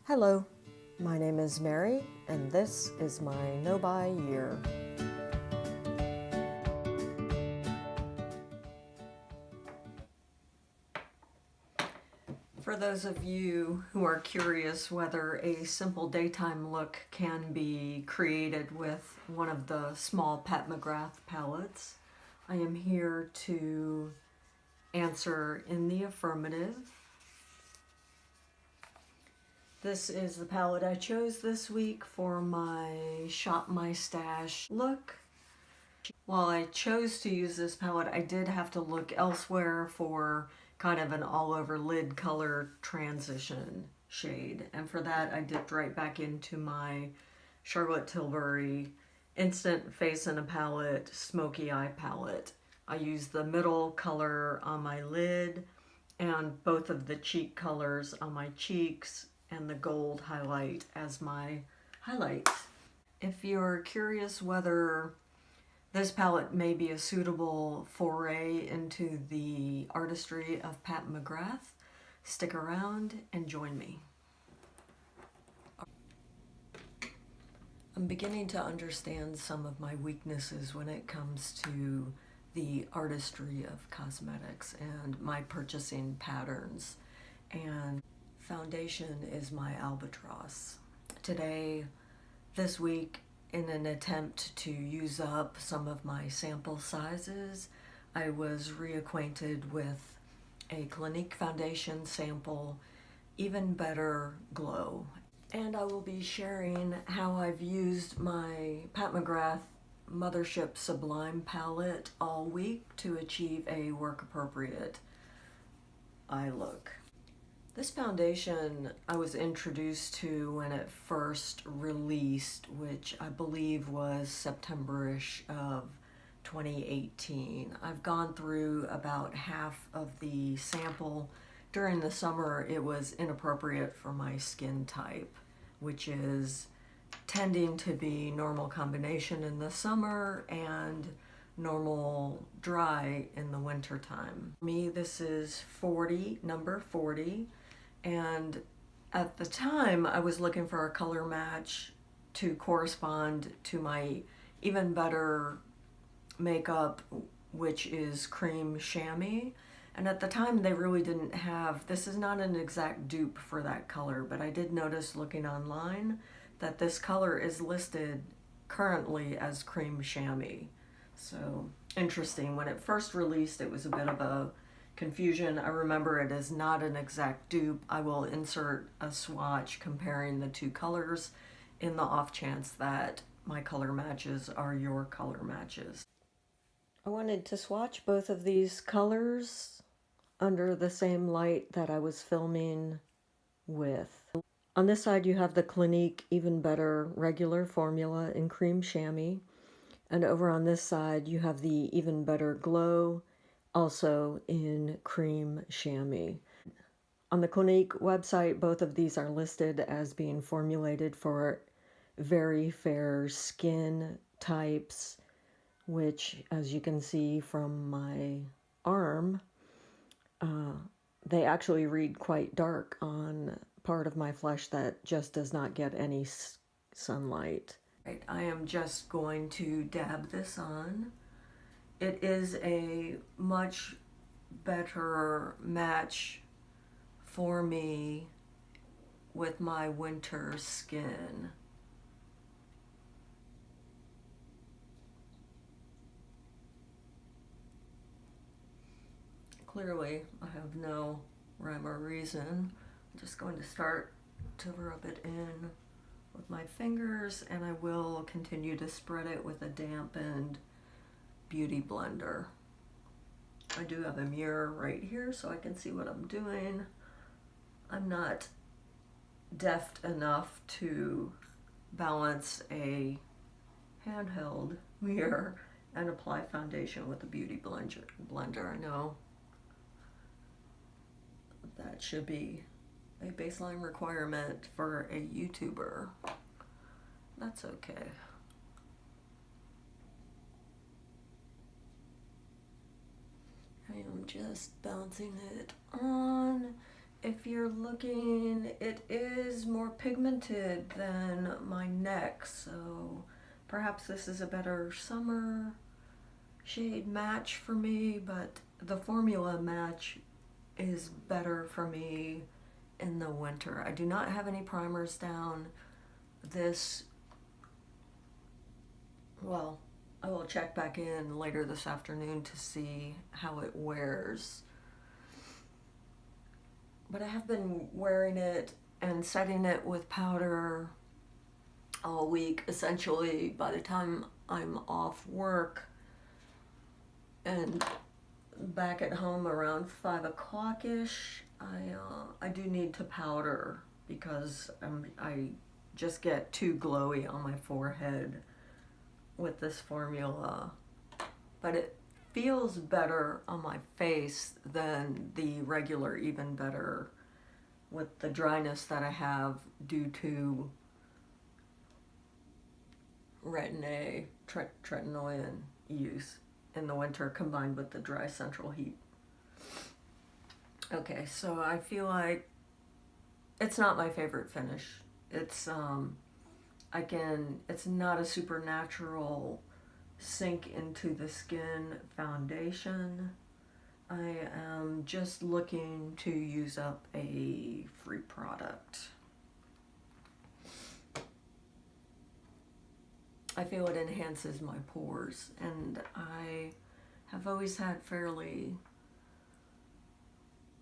Hello, my name is Mary, and this is my no-buy year. For those of you who are curious whether a simple daytime look can be created with one of the small Pat Mcgrath palettes, I am here to answer in the affirmative. This is the palette I chose this week for my Shop My Stash look. While I chose to use this palette, I did have to look elsewhere for kind of an all-over lid color transition shade. And for that, I dipped right back into my Charlotte Tilbury Instant Face in a Palette Smoky Eye palette. I used the middle color on my lid and both of the cheek colors on my cheeks and the gold highlight as my highlights. If you're curious whether this palette may be a suitable foray into the artistry of Pat Mcgrath, stick around and join me. I'm beginning to understand some of my weaknesses when it comes to the artistry of cosmetics and my purchasing patterns. And foundation is my albatross. Today, this week, in an attempt to use up some of my sample sizes, I was reacquainted with a Clinique foundation sample, Even Better Glow. And I will be sharing how I've used my Pat Mcgrath Mothership Sublime palette all week to achieve a work-appropriate eye look. This foundation I was introduced to when it first released, which I believe was September-ish of 2018. I've gone through about half of the sample. During the summer, it was inappropriate for my skin type, which is tending to be normal combination in the summer and normal dry in the winter time. For me, this is 40, number 40. And at the time, I was looking for a color match to correspond to my Even Better makeup, which is Cream Chamois. And at the time, they really didn't have, this is not an exact dupe for that color, but I did notice looking online that this color is listed currently as Cream Chamois. So interesting. When it first released, it was a bit of a confusion. I remember it is not an exact dupe. I will insert a swatch comparing the two colors in the off chance that my color matches are your color matches. I wanted to swatch both of these colors under the same light that I was filming with. On this side you have the Clinique Even Better regular formula in Cream Chamois, and over on this side you have the Even Better Glow, also in Cream Chamois. On the Clinique website, both of these are listed as being formulated for very fair skin types, which, as you can see from my arm, they actually read quite dark on part of my flesh that just does not get any sunlight. Right, I am just going to dab this on. It is a much better match for me with my winter skin. Clearly, I have no rhyme or reason. I'm just going to start to rub it in with my fingers, and I will continue to spread it with a dampened beauty blender. I do have a mirror right here so I can see what I'm doing. I'm not deft enough to balance a handheld mirror and apply foundation with a beauty blender. I know that should be a baseline requirement for a YouTuber. That's okay. I am just bouncing it on. If you're looking, it is more pigmented than my neck, so perhaps this is a better summer shade match for me, but the formula match is better for me in the winter. I do not have any primers down. This, well, I will check back in later this afternoon to see how it wears. But I have been wearing it and setting it with powder all week. Essentially, by the time I'm off work and back at home around 5 o'clock-ish, I do need to powder because I just get too glowy on my forehead with this formula. But it feels better on my face than the regular, even better with the dryness that I have due to Tretinoin use in the winter combined with the dry central heat. Okay, so I feel like it's not my favorite finish. It's it's not a supernatural sink into the skin foundation. I am just looking to use up a free product. I feel it enhances my pores, and I have always had fairly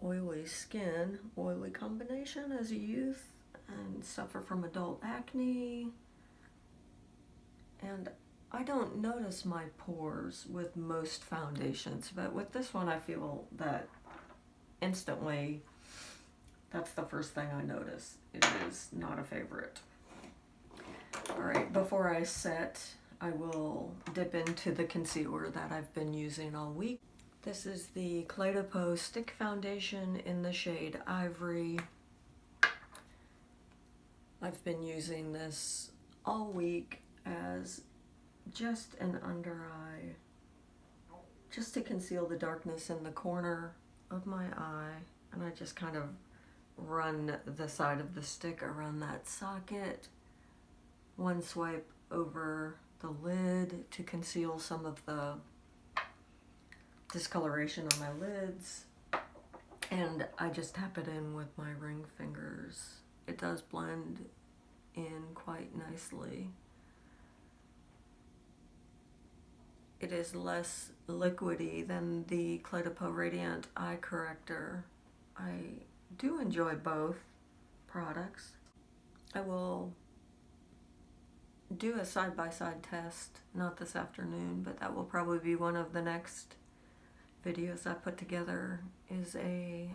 oily skin, oily combination as a youth, and suffer from adult acne. And I don't notice my pores with most foundations, but with this one I feel that instantly that's the first thing I notice. It is not a favorite. Alright, before I set, I will dip into the concealer that I've been using all week. This is the Clé de Peau Stick Foundation in the shade Ivory. I've been using this all week as just an under eye, just to conceal the darkness in the corner of my eye, and I just kind of run the side of the stick around that socket, one swipe over the lid to conceal some of the discoloration on my lids, and I just tap it in with my ring fingers. It does blend in quite nicely. It is less liquidy than the Clé de Peau Radiant Eye Corrector. I do enjoy both products. I will do a side-by-side test, not this afternoon, but that will probably be one of the next videos I put together, is a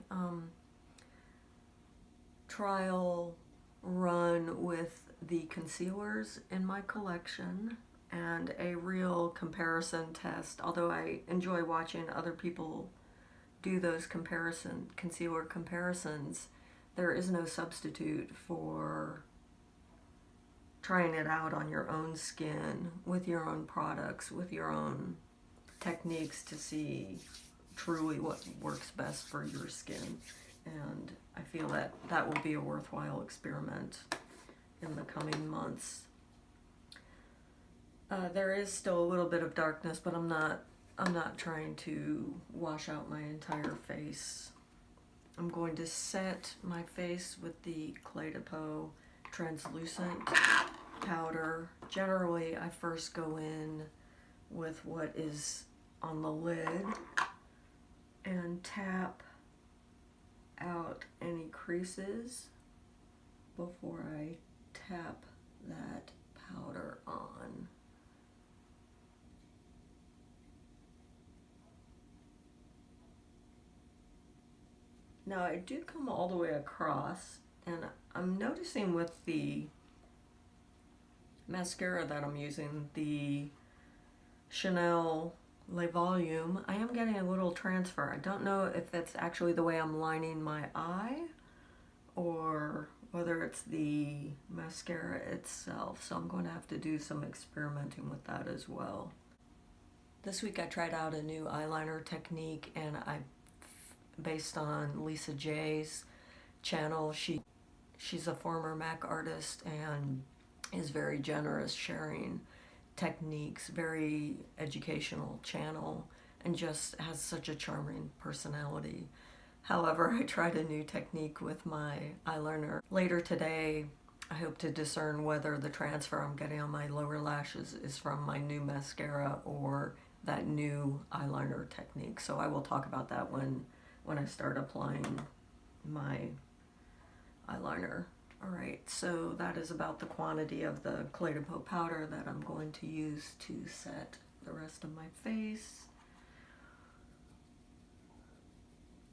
trial run with the concealers in my collection and a real comparison test. Although I enjoy watching other people do those concealer comparisons, there is no substitute for trying it out on your own skin, with your own products, with your own techniques to see truly what works best for your skin. And I feel that that will be a worthwhile experiment in the coming months. There is still a little bit of darkness, but I'm not trying to wash out my entire face. I'm going to set my face with the Clé de Peau translucent powder. Generally, I first go in with what is on the lid and tap out any creases before I tap that powder on. Now I do come all the way across, and I'm noticing with the mascara that I'm using, the Chanel Le Volume, I am getting a little transfer. I don't know if it's actually the way I'm lining my eye or whether it's the mascara itself, so I'm going to have to do some experimenting with that as well. This week I tried out a new eyeliner technique, and based on Lisa J's channel, she she's a former MAC artist and is very generous, sharing techniques, very educational channel, and just has such a charming personality. However, I tried a new technique with my eyeliner. Later today, I hope to discern whether the transfer I'm getting on my lower lashes is from my new mascara or that new eyeliner technique. So I will talk about that when I start applying my eyeliner. Alright, so that is about the quantity of the Clé de Peau powder that I'm going to use to set the rest of my face.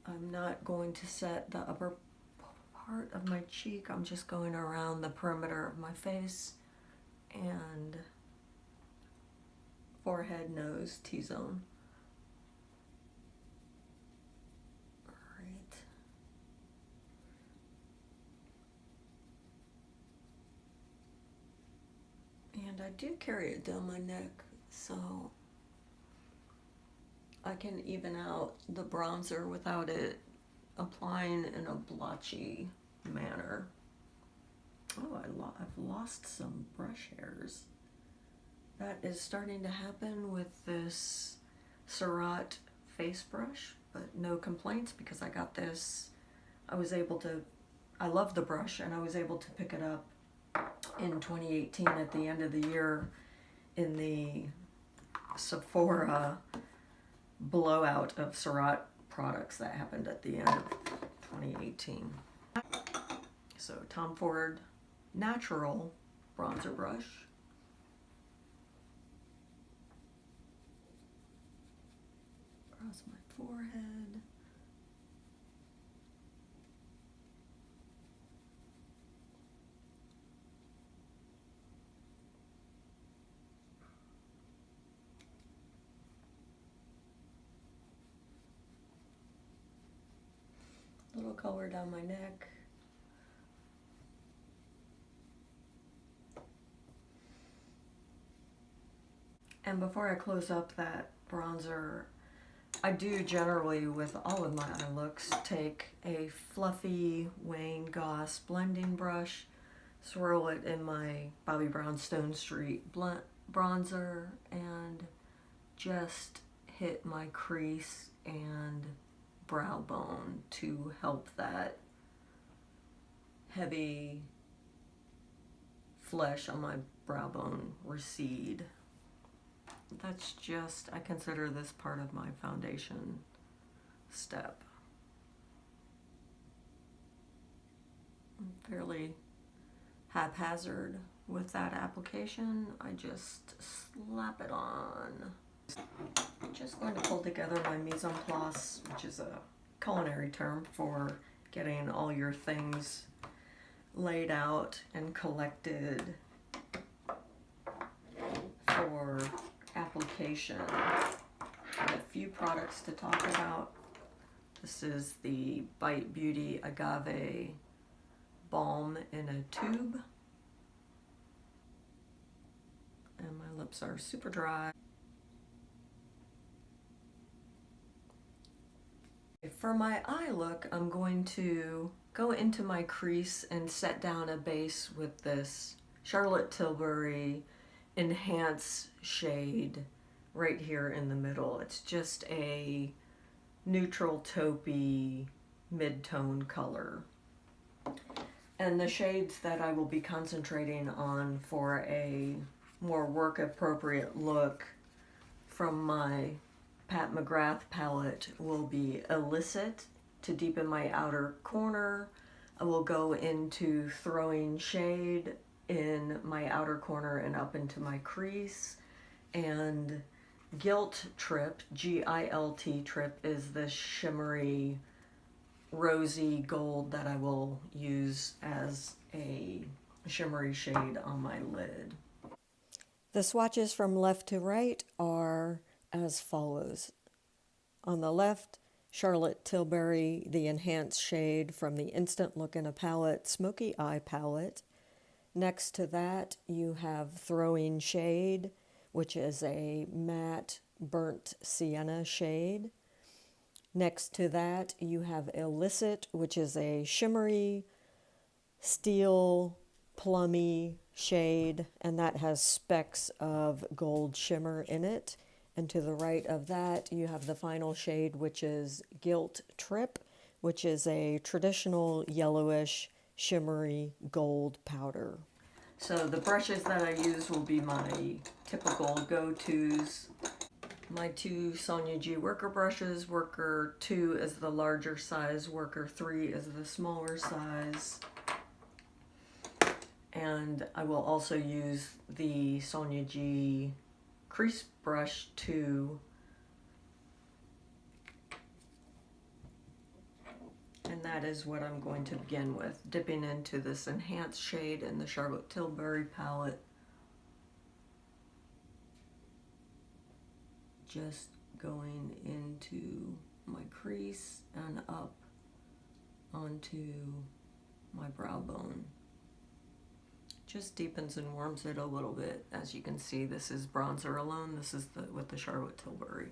I'm not going to set the upper part of my cheek. I'm just going around the perimeter of my face and forehead, nose, T-zone. Alright. And I do carry it down my neck, so I can even out the bronzer without it applying in a blotchy manner. Oh, I've lost some brush hairs. That is starting to happen with this Surratt face brush, but no complaints because I got this. I love the brush and I was able to pick it up in 2018 at the end of the year in the Sephora blowout of Surratt products that happened at the end of 2018. So Tom Ford Natural bronzer brush. Across my forehead. Little color down my neck. And before I close up that bronzer, I do generally, with all of my eye looks, take a fluffy Wayne Goss blending brush, swirl it in my Bobbi Brown Stone Street bronzer, and just hit my crease and brow bone to help that heavy flesh on my brow bone recede. That's just, I consider this part of my foundation step. I'm fairly haphazard with that application. I just slap it on. I'm just going to pull together my mise en place, which is a culinary term for getting all your things laid out and collected for application. I have a few products to talk about. This is the Bite Beauty Agave Balm in a tube. And my lips are super dry. For my eye look, I'm going to go into my crease and set down a base with this Charlotte Tilbury Enhance shade right here in the middle. It's just a neutral taupey mid-tone color. And the shades that I will be concentrating on for a more work-appropriate look from my Pat Mcgrath palette will be Illicit to deepen my outer corner. I will go into Throwing Shade in my outer corner and up into my crease. And Gilt Trip, G-I-L-T Trip, is this shimmery rosy gold that I will use as a shimmery shade on my lid. The swatches from left to right are as follows. On the left, Charlotte Tilbury, the Enhanced shade from the Instant Look in a Palette Smoky Eye Palette. Next to that, you have Throwing Shade, which is a matte burnt sienna shade. Next to that, you have Illicit, which is a shimmery steel plummy shade, and that has specks of gold shimmer in it. And to the right of that, you have the final shade, which is Gilt Trip, which is a traditional yellowish, shimmery gold powder. So the brushes that I use will be my typical go-tos. My two Sonia G worker brushes. Worker 2 is the larger size, worker 3 is the smaller size. And I will also use the Sonia G crease brush 2. And that is what I'm going to begin with, dipping into this enhanced shade in the Charlotte Tilbury palette. Just going into my crease and up onto my brow bone. Just deepens and warms it a little bit. As you can see, this is bronzer alone. This is with the Charlotte Tilbury.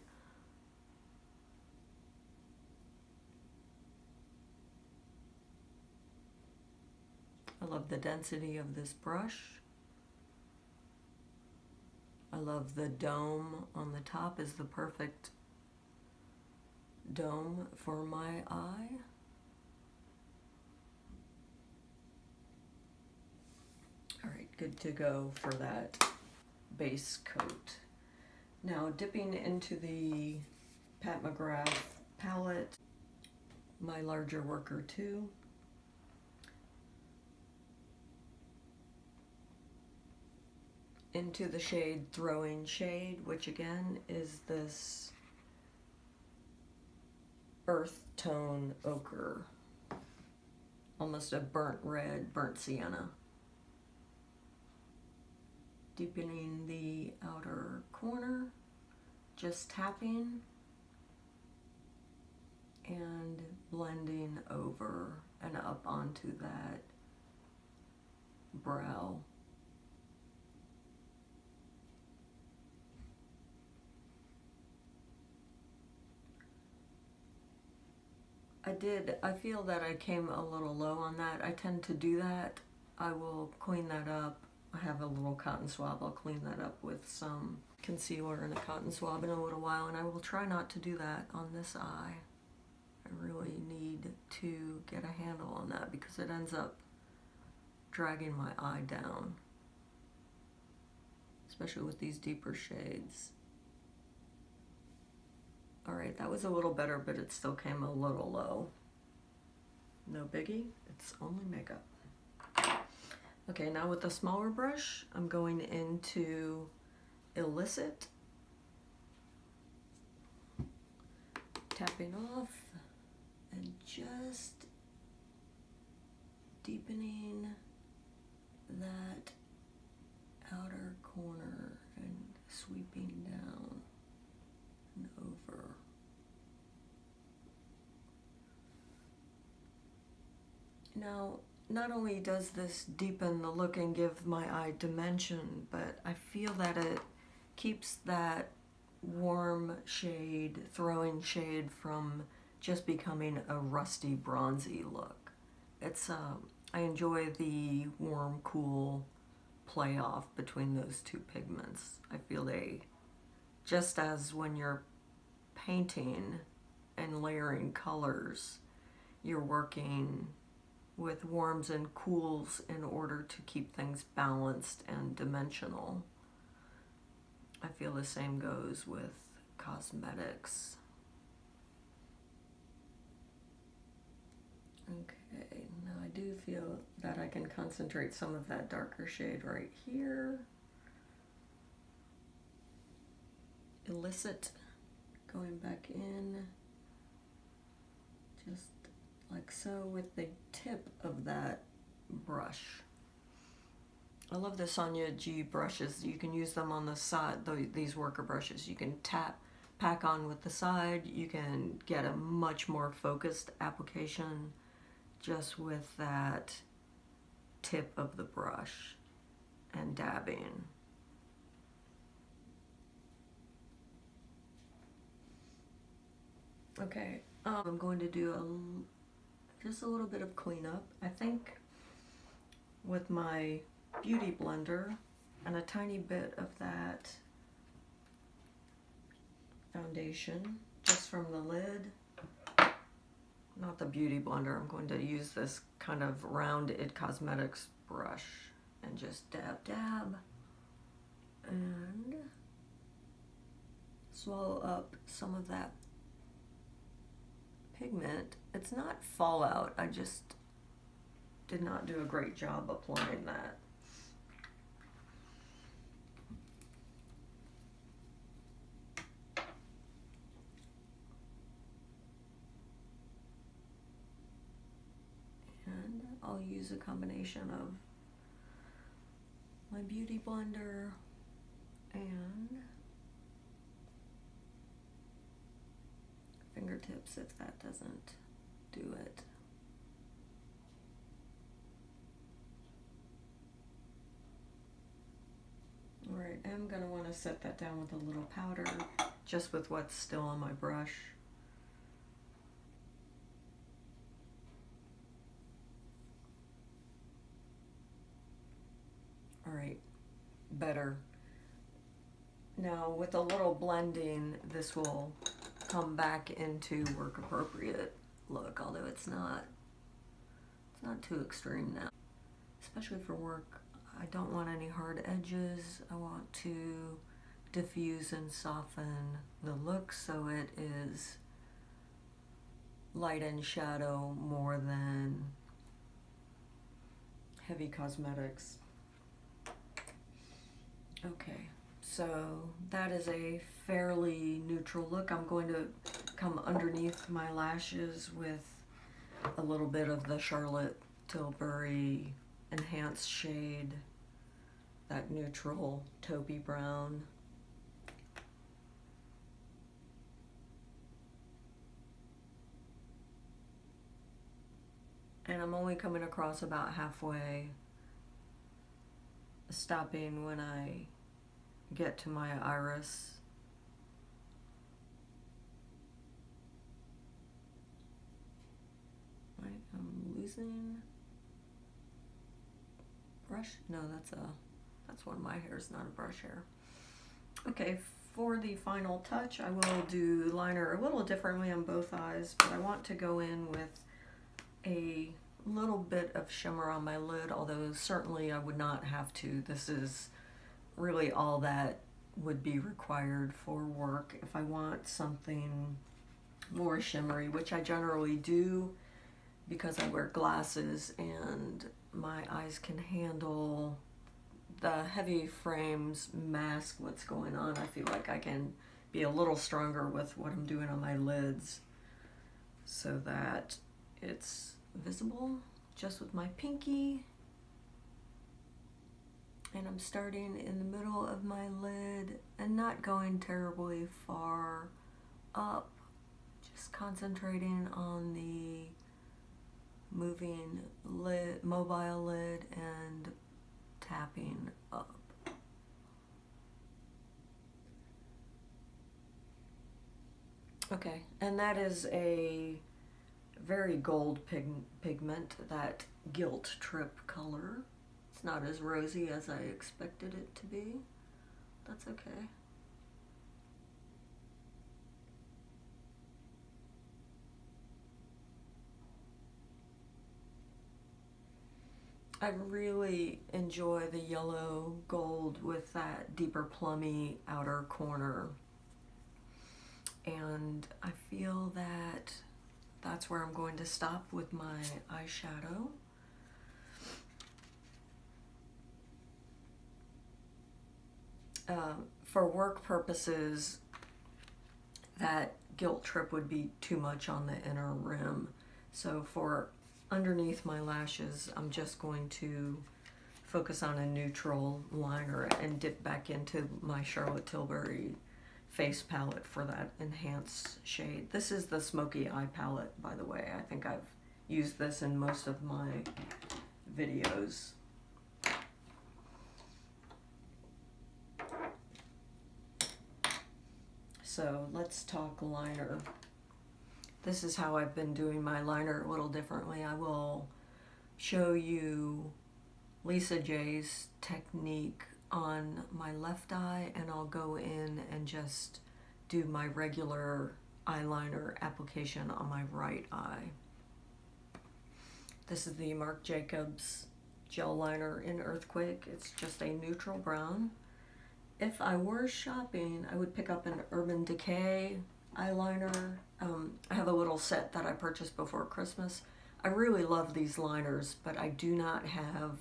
I love the density of this brush. I love the dome on the top is the perfect dome for my eye. All right, good to go for that base coat. Now dipping into the Pat McGrath palette, my larger worker 2. Into the shade Throwing Shade, which again is this earth tone ochre, almost a burnt red, burnt sienna. Deepening the outer corner, just tapping and blending over and up onto that brow. I feel that I came a little low on that. I tend to do that. I will clean that up. I have a little cotton swab. I'll clean that up with some concealer and a cotton swab in a little while, and I will try not to do that on this eye. I really need to get a handle on that because it ends up dragging my eye down, especially with these deeper shades. All right, that was a little better, but it still came a little low. No biggie, it's only makeup. Okay, now with the smaller brush, I'm going into Illicit, tapping off and just deepening that outer corner and sweeping down and over. Now, not only does this deepen the look and give my eye dimension, but I feel that it keeps that warm shade, throwing shade from just becoming a rusty, bronzy look. It's I enjoy the warm, cool play off between those two pigments. I feel they, just as when you're painting and layering colors, you're working with warms and cools in order to keep things balanced and dimensional. I feel the same goes with cosmetics. Okay, now I do feel that I can concentrate some of that darker shade right here. Illicit, going back in, just like so with the tip of that brush. I love the Sonia G brushes. You can use them on the side, these worker brushes. You can pack on with the side. You can get a much more focused application just with that tip of the brush and dabbing. Okay, I'm going to do just a little bit of cleanup. I think with my beauty blender and a tiny bit of that foundation just from the lid. Not the beauty blender. I'm going to use this kind of round It Cosmetics brush and just dab, dab, and swallow up some of that pigment. It's not fallout. I just did not do a great job applying that. And I'll use a combination of my beauty blender and fingertips if that doesn't do it. Alright, I'm going to want to set that down with a little powder, just with what's still on my brush. Alright, better. Now with a little blending, this will come back into work appropriate look, although it's not too extreme now. Especially for work, I don't want any hard edges. I want to diffuse and soften the look so it is light and shadow more than heavy cosmetics. Okay, so that is a fairly neutral look. I'm going to come underneath my lashes with a little bit of the Charlotte Tilbury enhanced shade, that neutral taupey brown. And I'm only coming across about halfway, stopping when I get to my iris. Right, I'm losing brush. No, that's one of my hairs, not a brush hair. Okay, for the final touch, I will do liner a little differently on both eyes, but I want to go in with a little bit of shimmer on my lid, although certainly I would not have to. This is really all that would be required for work. If I want something more shimmery, which I generally do because I wear glasses and my eyes can handle the heavy frames mask what's going on. I feel like I can be a little stronger with what I'm doing on my lids so that it's visible just with my pinky. And I'm starting in the middle of my lid and not going terribly far up, just concentrating on the moving lid, mobile lid, and tapping up. Okay, and that is a very gold pigment, that Guilt Trip color. It's not as rosy as I expected it to be. That's okay. I really enjoy the yellow gold with that deeper plummy outer corner. And I feel that that's where I'm going to stop with my eyeshadow. For work purposes, that Guilt Trip would be too much on the inner rim. So for underneath my lashes, I'm just going to focus on a neutral liner and dip back into my Charlotte Tilbury face palette for that enhanced shade. This is the Smoky Eye palette, by the way. I think I've used this in most of my videos. So let's talk liner. This is how I've been doing my liner a little differently. I will show you Lisa J's technique on my left eye, and I'll go in and just do my regular eyeliner application on my right eye. This is the Marc Jacobs gel liner in Earthquake. It's just a neutral brown. If I were shopping, I would pick up an Urban Decay eyeliner. I have a little set that I purchased before Christmas. I really love these liners, but I do not have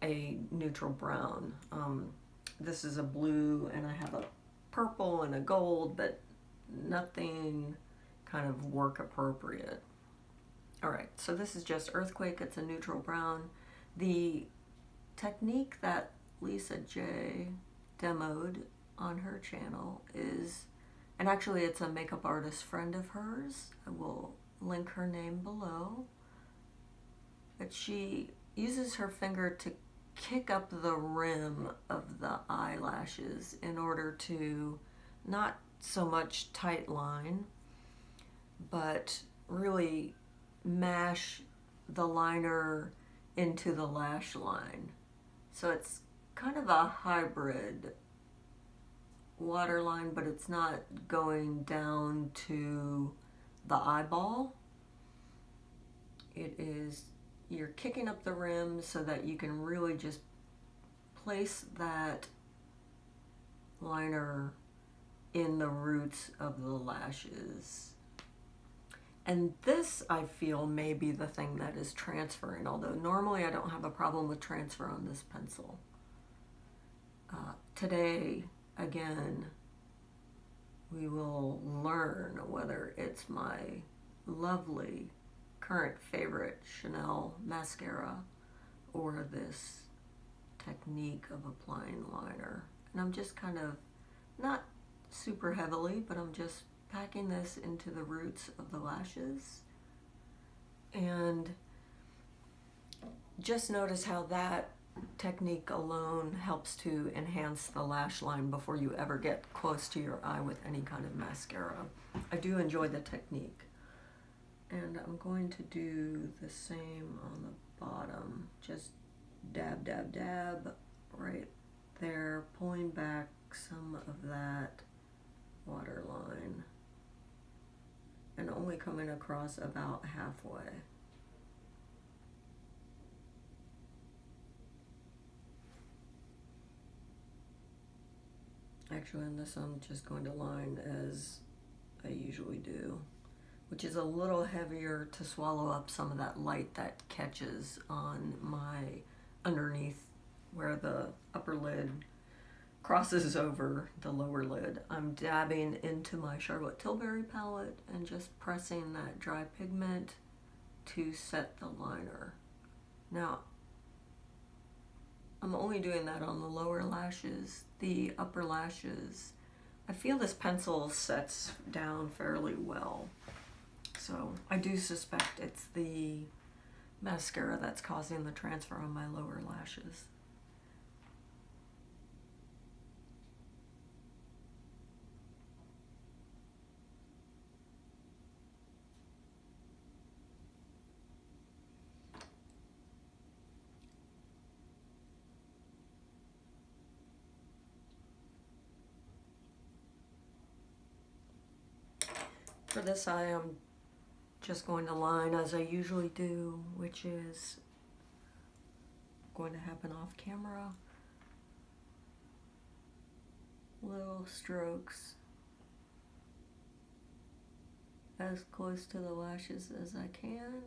a neutral brown. This is a blue, and I have a purple and a gold, but nothing kind of work appropriate. All right, so this is just Earthquake. It's a neutral brown. The technique that Lisa J demoed on her channel is, and actually it's a makeup artist friend of hers. I will link her name below. But she uses her finger to kick up the rim of the eyelashes in order to not so much tight line, but really mash the liner into the lash line. So it's kind of a hybrid waterline, but it's not going down to the eyeball. It is, you're kicking up the rim so that you can really just place that liner in the roots of the lashes. And this, I feel, may be the thing that is transferring, although normally I don't have a problem with transfer on this pencil. Today, again, we will learn whether it's my lovely current favorite Chanel mascara or this technique of applying liner. And I'm just kind of, not super heavily, but I'm just packing this into the roots of the lashes. And just notice how that technique alone helps to enhance the lash line before you ever get close to your eye with any kind of mascara. I do enjoy the technique. And I'm going to do the same on the bottom. Just dab, dab, dab right there, pulling back some of that waterline and only coming across about halfway. Actually, on this I'm just going to line as I usually do, which is a little heavier to swallow up some of that light that catches on my underneath where the upper lid crosses over the lower lid. I'm dabbing into my Charlotte Tilbury palette and just pressing that dry pigment to set the liner. Now, I'm only doing that on the lower lashes. The upper lashes, I feel this pencil sets down fairly well. So I do suspect it's the mascara that's causing the transfer on my lower lashes. For this eye, I'm just going to line as I usually do, which is going to happen off camera. Little strokes as close to the lashes as I can.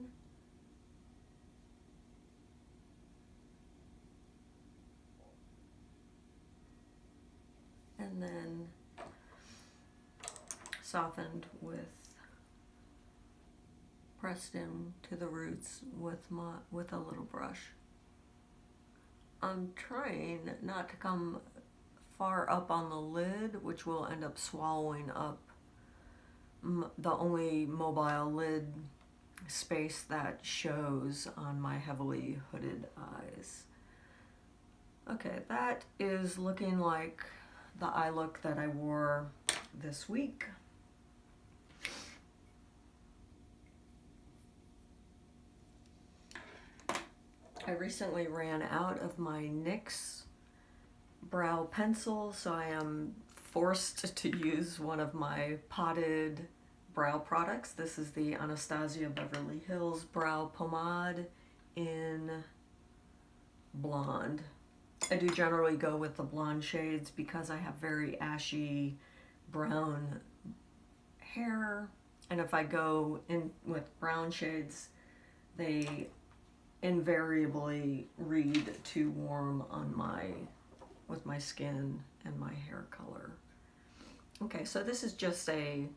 And then softened with, pressed in to the roots with a little brush. I'm trying not to come far up on the lid, which will end up swallowing up the only mobile lid space that shows on my heavily hooded eyes. Okay, that is looking like the eye look that I wore this week. I recently ran out of my NYX brow pencil, so I am forced to use one of my potted brow products. This is the Anastasia Beverly Hills Brow Pomade in Blonde. I do generally go with the blonde shades because I have very ashy brown hair, and if I go in with brown shades, they invariably read too warm on with my skin and my hair color. Okay, so this is just I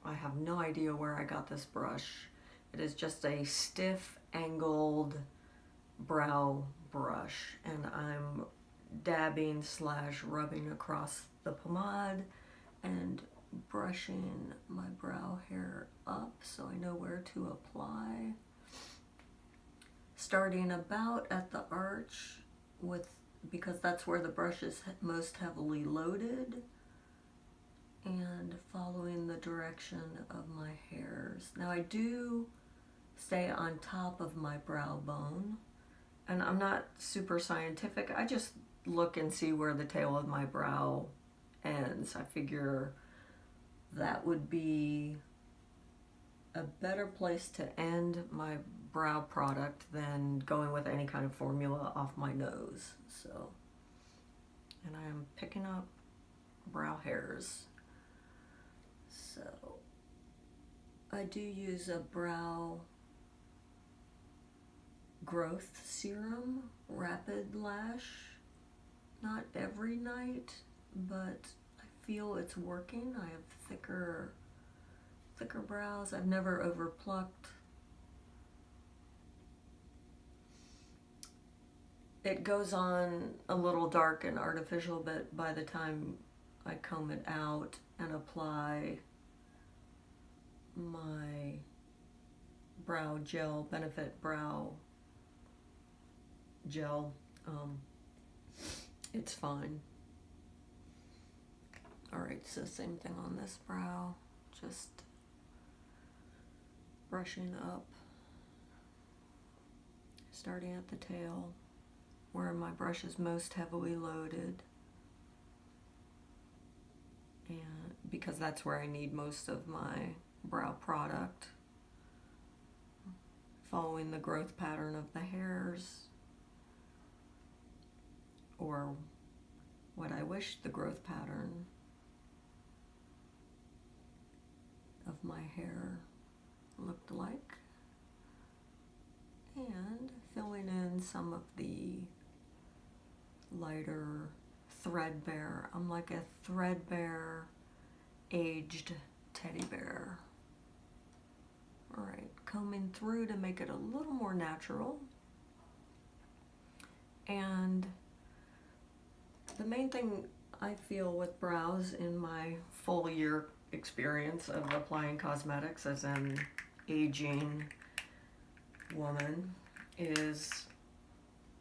have no idea where I got this brush. It is just a stiff angled brow brush, and I'm dabbing / rubbing across the pomade and brushing my brow hair up so I know where to apply. Starting about at the arch because that's where the brush is most heavily loaded, and following the direction of my hairs. Now I do stay on top of my brow bone, and I'm not super scientific. I just look and see where the tail of my brow ends. I figure that would be a better place to end my brow product than going with any kind of formula off my nose. So, and I am picking up brow hairs. So I do use a brow growth serum, Rapid Lash, not every night, but I feel it's working. I have thicker brows. I've never overplucked. It goes on a little dark and artificial, but by the time I comb it out and apply my brow gel, Benefit Brow Gel, it's fine. Alright, so same thing on this brow, just brushing up, starting at the tail where my brush is most heavily loaded, and because that's where I need most of my brow product, following the growth pattern of the hairs, or what I wish the growth pattern of my hair looked like, and filling in some of the lighter threadbare. I'm like a threadbare aged teddy bear. Alright, combing through to make it a little more natural. And the main thing I feel with brows in my full year experience of applying cosmetics as an aging woman is,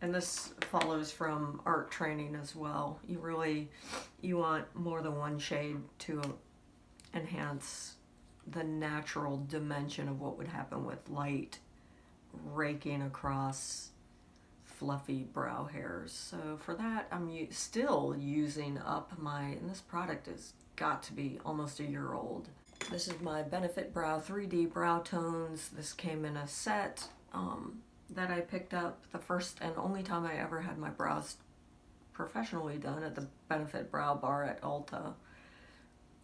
and this follows from art training as well, you want more than one shade to enhance the natural dimension of what would happen with light raking across fluffy brow hairs. So for that, I'm still using up and this product has got to be almost a year old. This is my Benefit Brow 3D Brow Tones. This came in a set that I picked up the first and only time I ever had my brows professionally done at the Benefit Brow Bar at Ulta.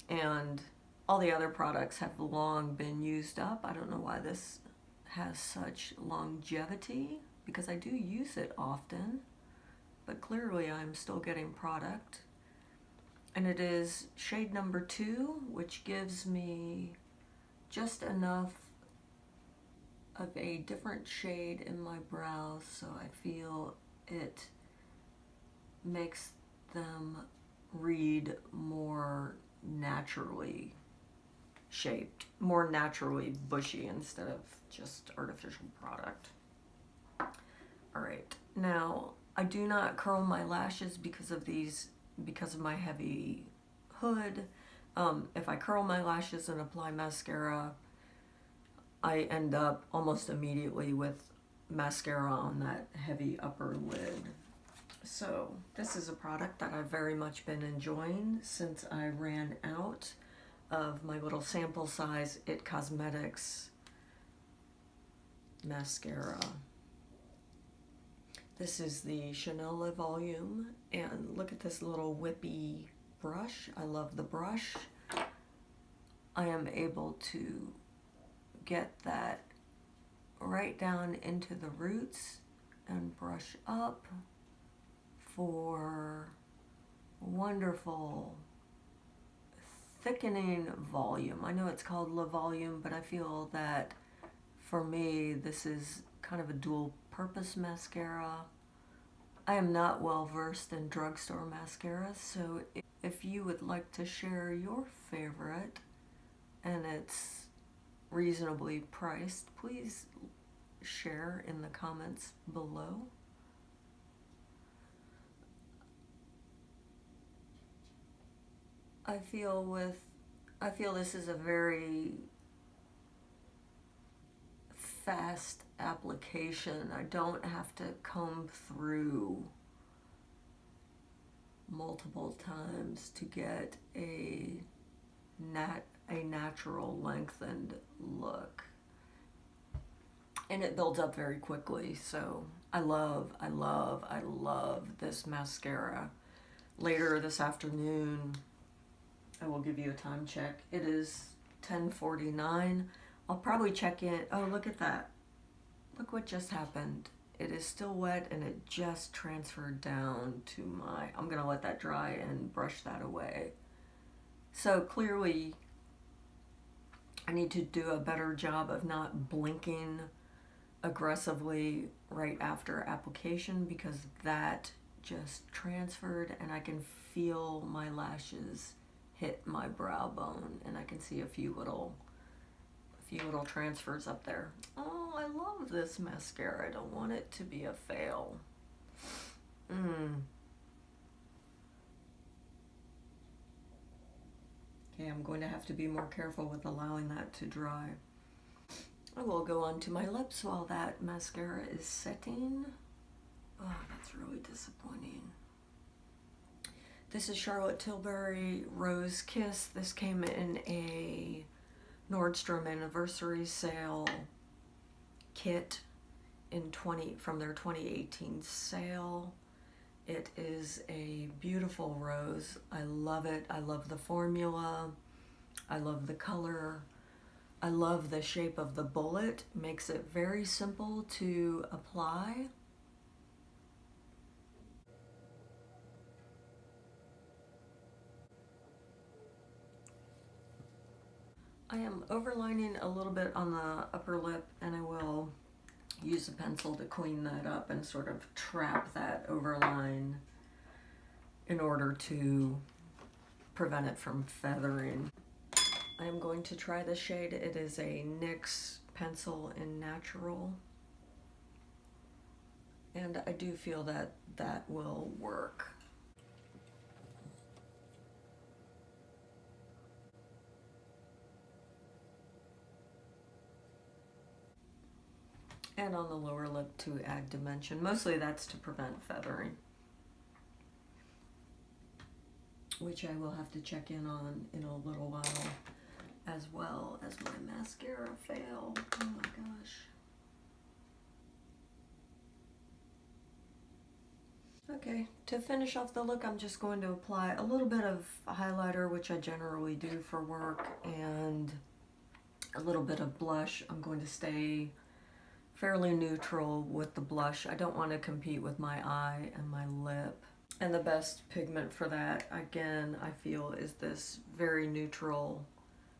And all the other products have long been used up. I don't know why this has such longevity, because I do use it often, but clearly I'm still getting product. And it is shade number 2, which gives me just enough of a different shade in my brows, so I feel it makes them read more naturally shaped, more naturally bushy instead of just artificial product. Alright, now I do not curl my lashes because of my heavy hood. If I curl my lashes and apply mascara, I end up almost immediately with mascara on that heavy upper lid. So this is a product that I've very much been enjoying since I ran out of my little sample size It Cosmetics mascara. This is the Chanel Le Volume, and look at this little whippy brush. I love the brush. I am able to get that right down into the roots and brush up for wonderful thickening volume. I know it's called Le Volume, but I feel that for me this is kind of a dual purpose mascara. I am not well versed in drugstore mascaras, so if you would like to share your favorite and it's reasonably priced, please share in the comments below. I feel this is a very fast application. I don't have to comb through multiple times to get a natural lengthened look. And it builds up very quickly, so I love this mascara. Later this afternoon, I will give you a time check. It is 10:49. I'll probably check in. Oh, look at that. Look what just happened. It is still wet and it just transferred down to my, I'm gonna let that dry and brush that away. So clearly I need to do a better job of not blinking aggressively right after application, because that just transferred and I can feel my lashes hit my brow bone, and I can see a few little transfers up there. Oh, I love this mascara. I don't want it to be a fail. Okay, I'm going to have to be more careful with allowing that to dry. I will go on to my lips while that mascara is setting. Oh, that's really disappointing. This is Charlotte Tilbury Rose Kiss. This came in a Nordstrom anniversary sale kit from their 2018 sale. It is a beautiful rose. I love it. I love the formula. I love the color. I love the shape of the bullet. Makes it very simple to apply. I am overlining a little bit on the upper lip, and I will use a pencil to clean that up and sort of trap that overline in order to prevent it from feathering. I am going to try the shade. It is a NYX pencil in Natural, and I do feel that that will work. And on the lower lip to add dimension. Mostly that's to prevent feathering, which I will have to check in on in a little while, as well as my mascara fail. Oh my gosh. Okay, to finish off the look, I'm just going to apply a little bit of highlighter, which I generally do for work, and a little bit of blush. I'm going to stay fairly neutral with the blush. I don't want to compete with my eye and my lip. And the best pigment for that, again, I feel is this very neutral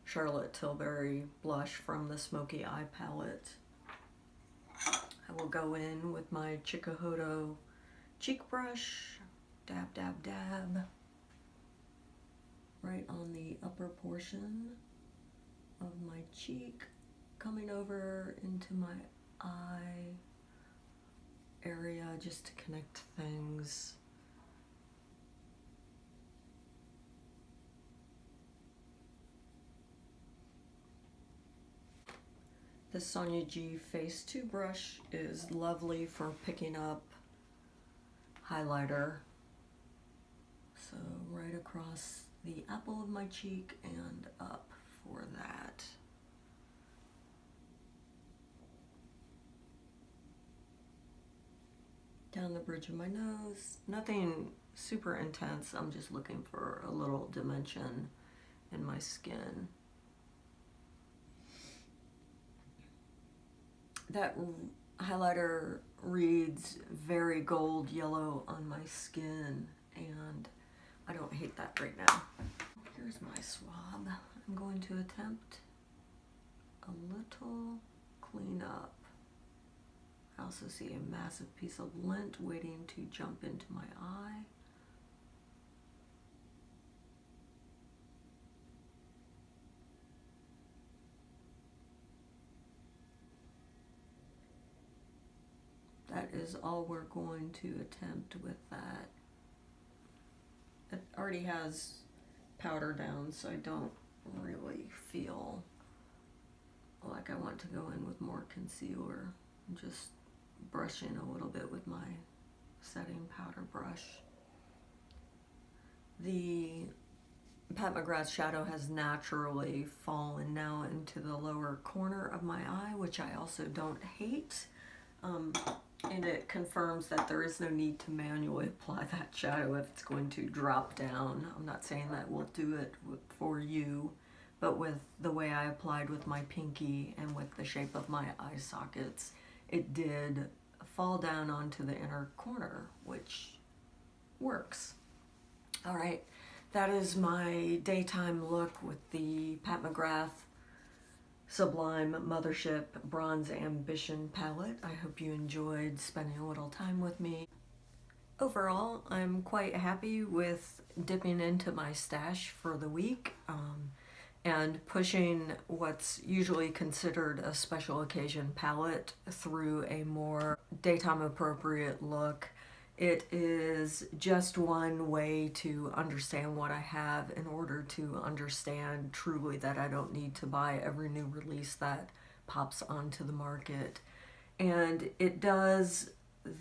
Charlotte Tilbury blush from the Smoky Eye palette. I will go in with my Chikuhodo cheek brush, dab, dab, dab, right on the upper portion of my cheek, coming over into my eye area just to connect things. The Sonia G Face 2 brush is lovely for picking up highlighter. So right across the apple of my cheek and up for that. Down the bridge of my nose. Nothing super intense. I'm just looking for a little dimension in my skin. That highlighter reads very gold yellow on my skin, and I don't hate that right now. Here's my swab. I'm going to attempt a little cleanup. I also see a massive piece of lint waiting to jump into my eye. That is all we're going to attempt with that. It already has powder down, so I don't really feel like I want to go in with more concealer. I'm just brushing a little bit with my setting powder brush. The Pat McGrath shadow has naturally fallen now into the lower corner of my eye, which I also don't hate. And it confirms that there is no need to manually apply that shadow if it's going to drop down. I'm not saying that will do it for you, but with the way I applied with my pinky and with the shape of my eye sockets, it did fall down onto the inner corner, which works. All right, that is my daytime look with the Pat McGrath Sublime Mothership Bronze Ambition palette. I hope you enjoyed spending a little time with me. Overall, I'm quite happy with dipping into my stash for the week and pushing what's usually considered a special occasion palette through a more daytime appropriate look. It is just one way to understand what I have in order to understand truly that I don't need to buy every new release that pops onto the market. And it does,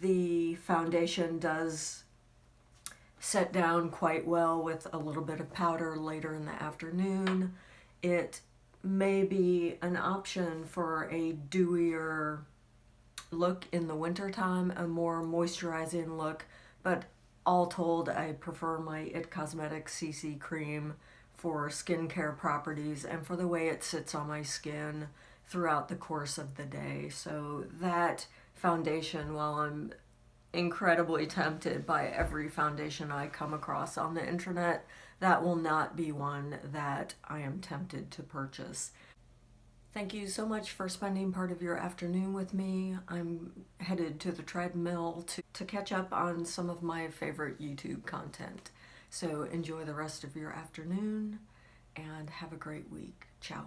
the foundation does set down quite well with a little bit of powder later in the afternoon. It may be an option for a dewier look in the wintertime, a more moisturizing look, but all told, I prefer my It Cosmetics CC cream for skincare properties and for the way it sits on my skin throughout the course of the day. So that foundation, while I'm incredibly tempted by every foundation I come across on the internet, that will not be one that I am tempted to purchase. Thank you so much for spending part of your afternoon with me. I'm headed to the treadmill to catch up on some of my favorite YouTube content. So enjoy the rest of your afternoon and have a great week. Ciao.